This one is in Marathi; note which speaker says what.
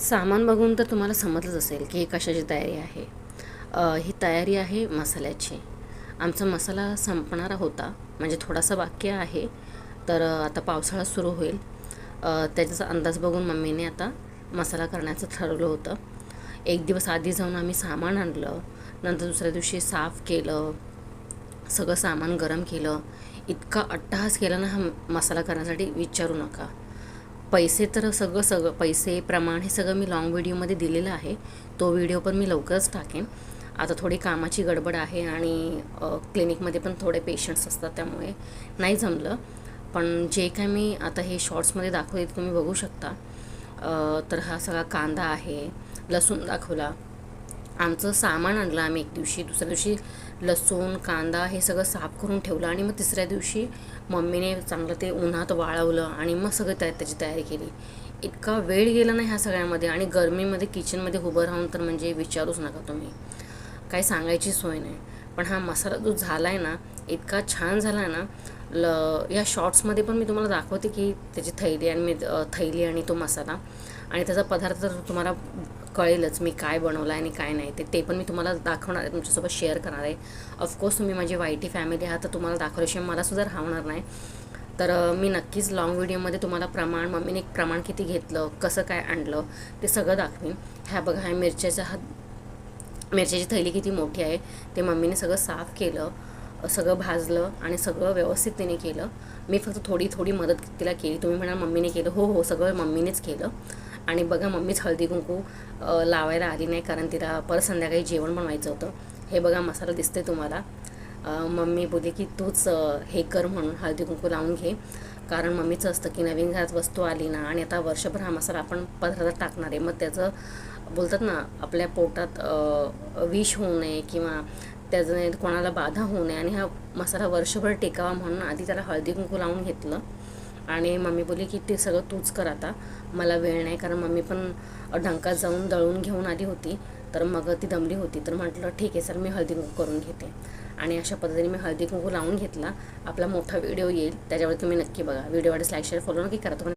Speaker 1: सामान बघून तर तुम्हाला समजलंच असेल की ही कशाची तयारी आहे. ही तयारी आहे मसाल्याची. आमचा मसाला संपणारा होता, म्हणजे थोडासा बाकी आहे. तर आता पावसाळा सुरू होईल, त्याचा अंदाज बघून मम्मीने आता मसाला करण्याचं ठरवलं होतं. एक दिवस आधी जाऊन आम्ही सामान आणलं, नंतर दुसऱ्या दिवशी साफ केलं, सगळं सामान गरम केलं. इतका अट्टहास केला ना हा मसाला करण्यासाठी, विचारू नका. पैसे तर सगळं पैसे प्रमाण हे सगळं मी लाँग व्हिडिओमध्ये दिलेलं आहे. तो व्हिडिओ पण मी लवकरच टाकेन. आता थोडी कामाची गडबड आहे आणि क्लिनिकमध्ये पण थोडे पेशंट्स असतात, त्यामुळे नाही जमलं. पण जे काय मी आता हे शॉर्ट्समध्ये दाखवते तुम्ही बघू शकता. तर हा सगळा कांदा आहे, लसूण दाखवला. आमचं सामान आणलं आम्ही एक दिवशी, दुसऱ्या दिवशी लसूण कांदा हे सगळं साफ करून ठेवलं आणि मग तिसऱ्या दिवशी मम्मीने चांगलं ते उन्हात वाळवलं आणि मग सगळं त्याची तयारी केली. इतका वेळ गेला ना ह्या सगळ्यामध्ये, आणि गरमीमध्ये किचनमध्ये उभं राहून तर म्हणजे विचारूच नका तुम्ही, काही सांगायची सोय नाही. पण हा मसाला जो झाला आहे ना, इतका छान झाला आहे ना. या शॉर्ट्समध्ये पण मी तुम्हाला दाखवते की त्याची थैली आणि तो मसाला आणि त्याचा पदार्थ तर तुम्हाला कळेलच मी काय बनवलं आहे आणि काय नाही ते पण मी तुम्हाला दाखवणार आहे, तुमच्यासोबत शेअर करणार आहे. ऑफकोर्स तुम्ही माझी वाईटी फॅमिली आहात, तर तुम्हाला दाखवल्याशिवाय मलासुद्धा राहणार नाही. तर मी नक्कीच लाँग व्हिडिओमध्ये तुम्हाला मम्मीने प्रमाण किती घेतलं, कसं काय आणलं ते सगळं दाखवीन. ह्या बघा, ह्या मिरच्याची थैली किती मोठी आहे. ते मम्मीने सगळं साफ केलं, सगळं भाजलं आणि सगळं व्यवस्थित तिने केलं. मी फक्त थोडी थोडी मदत तिला केली. तुम्ही म्हणाल मम्मीने केलं, हो सगळं मम्मीनेच केलं. आणि बघा, मम्मीच हळदी कुंकू लावायला आली नाही, कारण तिला परत संध्याकाळी जेवण बनवायचं होतं. हे बघा मसाला दिसते तुम्हाला. मम्मी बोलली की तूच हे कर म्हणून, हळदी कुंकू लावून घे. कारण मम्मीचं असतं की नवीन घरात वस्तू आली ना आणि आता वर्षभर हा मसाला आपण पदार्थात टाकणार आहे, मग त्याचं बोलतात ना आपल्या पोटात विष होऊ नये किंवा त्याचं कोणाला बाधा होऊ नये, आणि हा मसाला वर्षभर टिकावा म्हणून आधी त्याला हळदी कुंकू लावून घेतलं. आणि मम्मी बोलली की ते सगळं तूच कर आता, मला वेळ नाही. कारण मम्मी पण ढंकात जाऊन दळून घेऊन आली होती, तर मग ती दमली होती. तर म्हटलं ठीक आहे सर, मी हळदी कुंकू करून घेते. आणि अशा पद्धतीने मी हळदी कुंकू लावून घेतला. आपला मोठा व्हिडिओ येईल, त्याच्यावर तुम्ही नक्की बघा. व्हिडिओ वाटल्यास लाईक शेअर फॉलो नक्की करा.